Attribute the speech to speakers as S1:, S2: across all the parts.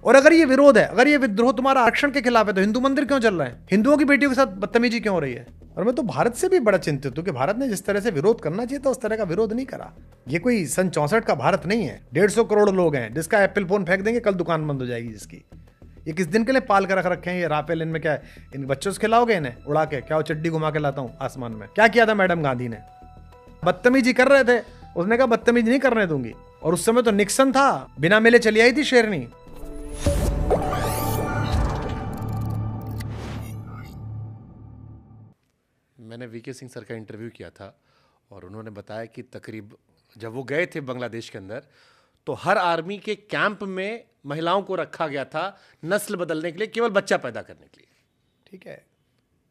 S1: और अगर ये विरोध है, अगर ये विद्रोह तुम्हारा आरक्षण के खिलाफ है, तो हिंदू मंदिर क्यों चल रहे हैं? हिंदुओं की बेटियों के साथ बदतमीजी क्यों हो रही है? और मैं तो भारत से भी बड़ा चिंतित हूं कि भारत ने जिस तरह से विरोध करना चाहिए था उस तरह का विरोध नहीं करा। ये कोई सन 64 का भारत नहीं है। 150 करोड़ लोग हैं, जिसका एप्पल फोन फेंक देंगे कल दुकान बंद हो जाएगी जिसकी। ये किस दिन के लिए पाल कर रख रखे हैं ये राफेल? इनमें क्या है? इन बच्चों से खिलाओगे इन्हें उड़ा के? क्या वो चड्डी घुमा के लाता हूँ आसमान में? क्या किया था मैडम गांधी ने? बदतमीजी कर रहे थे, उसने कहा बदतमीजी नहीं करने दूंगी। और उस समय तो निक्सन था, बिना मिले चली आई थी शेरनी।
S2: मैंने वीके सिंह सर का इंटरव्यू किया था और उन्होंने बताया कि तकरीब जब वो गए थे बांग्लादेश के अंदर तो हर आर्मी के कैंप में महिलाओं को रखा गया था नस्ल बदलने के लिए, केवल बच्चा पैदा करने के लिए।
S1: ठीक है,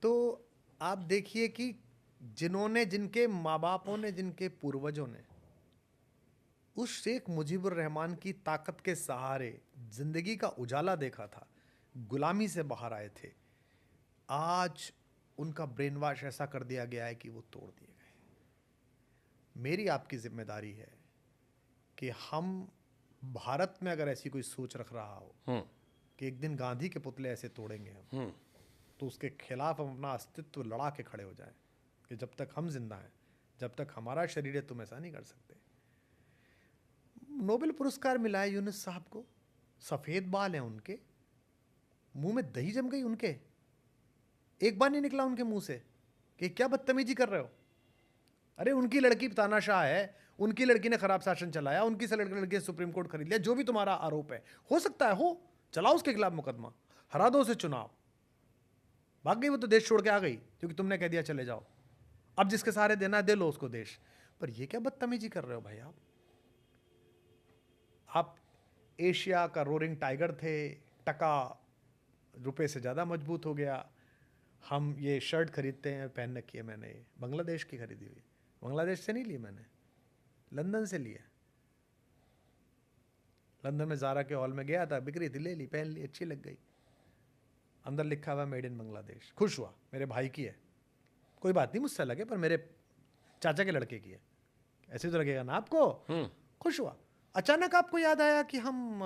S1: तो आप देखिए कि जिन्होंने, जिनके माँ बापों ने, जिनके पूर्वजों ने उस शेख मुजीबुर रहमान की ताकत के सहारे जिंदगी का उजाला देखा था, गुलामी से बाहर आए थे, आज उनका ब्रेन वॉश ऐसा कर दिया गया है कि वो तोड़ दिए गए। मेरी आपकी जिम्मेदारी है कि हम भारत में अगर ऐसी कोई सोच रख रहा हो कि एक दिन गांधी के पुतले ऐसे तोड़ेंगे हम, तो उसके खिलाफ हम अपना अस्तित्व लड़ा के खड़े हो जाएं कि जब तक हम जिंदा हैं, जब तक हमारा शरीर है, तुम ऐसा नहीं कर सकते। नोबेल पुरस्कार मिला है यूनुस साहब को, सफेद बाल हैं उनके, मुंह में दही जम गई उनके, एक बार नहीं निकला उनके मुंह से कि क्या बदतमीजी कर रहे हो। अरे उनकी लड़की तानाशाह है, उनकी लड़की ने खराब शासन चलाया, उनकी से लड़की ने सुप्रीम कोर्ट खरीद लिया, जो भी तुम्हारा आरोप है हो सकता है, हो चलाओ उसके खिलाफ मुकदमा, हरा दो उसे चुनाव। भाग गई वो तो, देश छोड़ के आ गई क्योंकि तुमने कह दिया चले जाओ। अब जिसके सहारे देना है दे लो उसको देश। पर ये क्या बदतमीजी कर रहे हो भाई आप एशिया का रोरिंग टाइगर थे, टका रुपए से ज़्यादा मजबूत हो गया। हम ये शर्ट खरीदते हैं, पहन रखी है मैंने, बांग्लादेश की खरीदी हुई, बांग्लादेश से नहीं ली मैंने, लंदन से ली है। लंदन में ज़ारा के हॉल में गया था, बिक्री थी, ले ली, पहन ली, अच्छी लग गई, अंदर लिखा हुआ मेड इन बांग्लादेश। खुश हुआ, मेरे भाई की है, कोई बात नहीं मुझसे लगे, पर मेरे चाचा के लड़के की है, ऐसे तो लगेगा ना आपको। खुश हुआ। अचानक आपको याद आया कि हम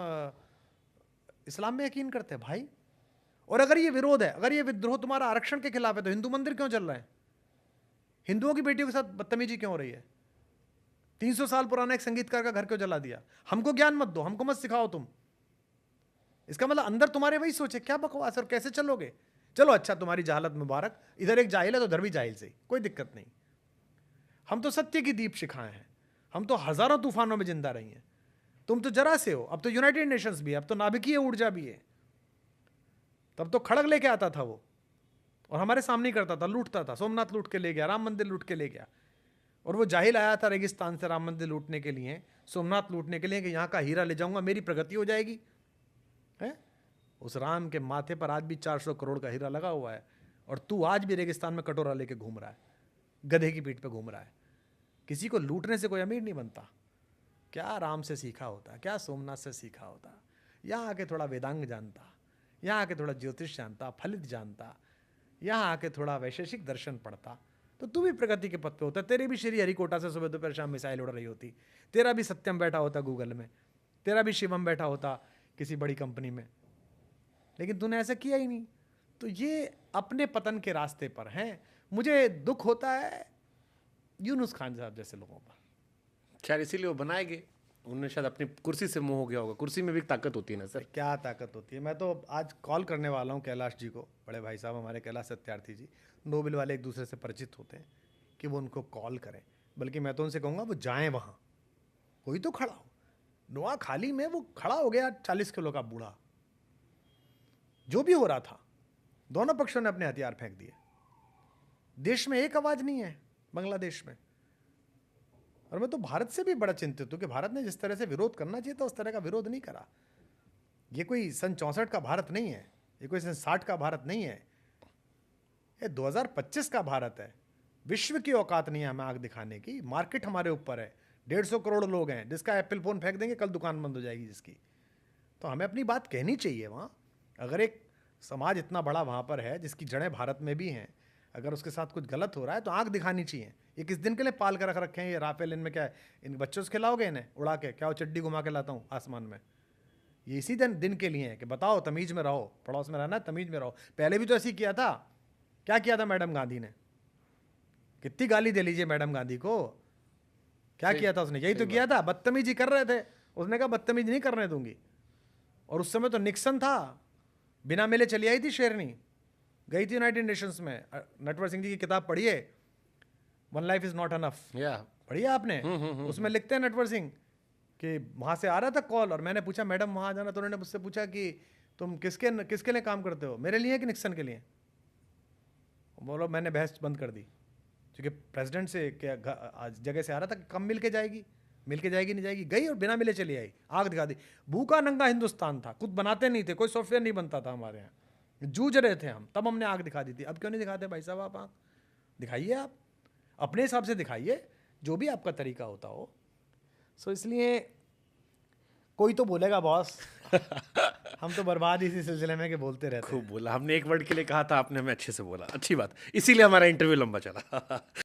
S1: इस्लाम में यकीन करते हैं भाई। और अगर ये विरोध है, अगर ये विद्रोह तुम्हारा आरक्षण के खिलाफ है, तो हिंदू मंदिर क्यों चल रहे हैं? हिंदुओं की बेटियों के साथ बदतमीजी क्यों हो रही है? 300 साल पुराना एक संगीतकार का घर क्यों जला दिया? हमको ज्ञान मत दो, हमको मत सिखाओ तुम। इसका मतलब अंदर तुम्हारे वही सोचे, क्या बकवास, और कैसे चलोगे? चलो अच्छा, तुम्हारी जहालत मुबारक, इधर एक जाहिल है तो उधर भी जाहिल से, कोई दिक्कत नहीं। हम तो सत्य की दीप शिखाएं हैं, हम तो हजारों तूफानों में जिंदा रही हैं। तुम तो जरा से हो, अब तो यूनाइटेड नेशंस भी है, अब तो नाभिकीय ऊर्जा भी है। तब तो खड़ग लेके आता था वो, और हमारे सामने ही करता था, लूटता था, सोमनाथ लूट के ले गया, राम मंदिर लूट के ले गया। और वो जाहिल आया था रेगिस्तान से राम मंदिर लूटने के लिए, सोमनाथ लूटने के लिए, कि यहाँ का हीरा ले जाऊंगा, मेरी प्रगति हो जाएगी। है उस राम के माथे पर आज भी 400 करोड़ का हीरा लगा हुआ है, और तू आज भी रेगिस्तान में कटोरा लेके घूम रहा है, गधे की पीठ पे घूम रहा है। किसी को लूटने से कोई अमीर नहीं बनता। क्या राम से सीखा होता, क्या सोमनाथ से सीखा होता, यहाँ आके थोड़ा वेदांग जानता, यहाँ आके थोड़ा ज्योतिष जानता, फलित जानता, यहाँ आके थोड़ा वैशेषिक दर्शन पढ़ता, तो तू भी प्रगति के पथ पे होता। तेरी भी श्री हरिकोटा से सुबह दोपहर शाम मिसाइल उड़ रही होती, तेरा भी सत्यम बैठा होता गूगल में, तेरा भी शिवम बैठा होता किसी बड़ी कंपनी में, लेकिन तूने ऐसा किया ही नहीं। तो ये अपने पतन के रास्ते पर हैं। मुझे दुख होता है यूनुस खान साहब जैसे लोगों पर।
S2: शायद इसीलिए वो बनाए गए, उन्होंने शायद अपनी कुर्सी से मोह हो गया होगा। कुर्सी में भी ताकत होती है ना सर।
S1: क्या ताकत होती है। मैं तो आज कॉल करने वाला हूँ कैलाश जी को, बड़े भाई साहब हमारे कैलाश सत्यार्थी जी, नोबेल वाले एक दूसरे से परिचित होते हैं, कि वो उनको कॉल करें। बल्कि मैं तो उनसे कहूँगा वो जाएं वहाँ, कोई तो खड़ा हो। नुआ खाली में वो खड़ा हो गया 40 किलो का बूढ़ा, जो भी हो रहा था, दोनों पक्षों ने अपने हथियार फेंक दिए। देश में एक आवाज नहीं है बांग्लादेश में। और मैं तो भारत से भी बड़ा चिंतित हूं कि भारत ने जिस तरह से विरोध करना चाहिए था उस तरह का विरोध नहीं करा। ये कोई सन 64 का भारत नहीं है, ये कोई सन 60 का भारत नहीं है, ये 2025 का भारत है। विश्व की औकात नहीं है हमें आग दिखाने की। मार्केट हमारे ऊपर है, 150 करोड़ लोग हैं, जिसका एप्पल फोन फेंक देंगे कल दुकान बंद हो जाएगी जिसकी। तो हमें अपनी बात कहनी चाहिए वहाँ। अगर एक समाज इतना बड़ा वहाँ पर है जिसकी जड़ें भारत में भी हैं, अगर उसके साथ कुछ गलत हो रहा है तो आंख दिखानी चाहिए। ये किस दिन के लिए पाल कर रख रखे हैं ये राफेल? इनमें क्या है? इन बच्चों से खिलाओगे इन्हें उड़ा के? क्या वो चड्डी घुमा के लाता हूँ आसमान में? ये इसी दिन के लिए है कि बताओ तमीज में रहो, पड़ोस में रहना तमीज में रहो। पहले भी तो ऐसे ही किया था। क्या किया था मैडम गांधी ने? कितनी गाली दे लीजिए मैडम गांधी को, क्या किया था उसने? यही तो किया था, बदतमीजी कर रहे थे। उसने कहा बदतमीजी नहीं करने दूंगी। और उस समय तो निक्सन था, बिना मिले चली आई थी शेरनी, गई थी यूनाइटेड नेशंस में। नटवर सिंह जी की किताब पढ़िए, one life is not enough,
S2: या
S1: पढ़िए आपने? उसमें लिखते हैं नटवर सिंह कि वहां से आ रहा था कॉल और मैंने पूछा मैडम वहां जाना, तो उन्होंने मुझसे पूछा कि तुम किसके लिए काम करते हो, मेरे लिए कि निक्सन के लिए? बोलो मैंने बहस बंद कर दी, क्योंकि प्रेसिडेंट से क्या जगह से आ रहा था, कम मिल के जाएगी नहीं जाएगी। गई और बिना मिले चली आई, आग दिखा दी। भूखा नंगा हिंदुस्तान था, खुद बनाते नहीं थे, कोई सॉफ्टवेयर नहीं बनता था हमारे यहाँ, जूझ रहे थे हम, तब हमने आग दिखा दी थी। अब क्यों नहीं दिखाते भाई साहब? आप आग दिखाइए, आप अपने हिसाब से दिखाइए, जो भी आपका तरीका होता हो। सो इसलिए कोई तो बोलेगा बॉस, हम तो बर्बाद इसी सिलसिले में के बोलते रहते हैं।
S2: खूब बोला, हमने एक वर्ड के लिए कहा था, आपने हमें अच्छे से बोला, अच्छी बात, इसीलिए हमारा इंटरव्यू लंबा चला।